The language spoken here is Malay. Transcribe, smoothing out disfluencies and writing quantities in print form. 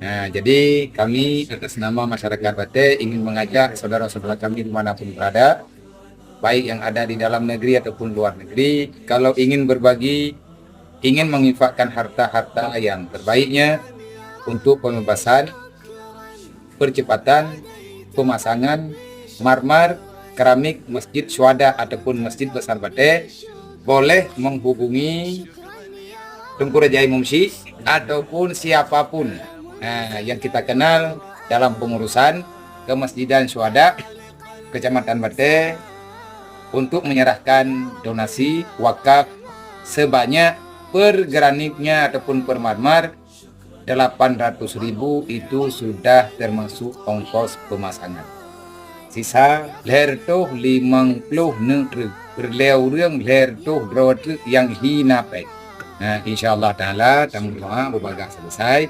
Nah, jadi kami atas nama masyarakat Bate ingin mengajak saudara-saudara kami dimanapun berada, baik yang ada di dalam negeri ataupun luar negeri, kalau ingin berbagi, ingin menginfakkan harta-harta yang terbaiknya untuk pembebasan, percepatan, pemasangan marmer, keramik Masjid Syuhada ataupun Masjid Besar Bate, boleh menghubungi Tengku Rajai Mumsi ataupun siapapun yang kita kenal dalam pengurusan Kemasjidan Syuhada Kecamatan Bate untuk menyerahkan donasi wakaf sebanyak per graniknya ataupun per marmer 800.000 itu sudah termasuk ongkos pemasangan. Sisa leher tuh 50 negeri berleu รื่องleher tuh yang hina pek. Nah, insyaallah taala tamu doa berbagai selesai.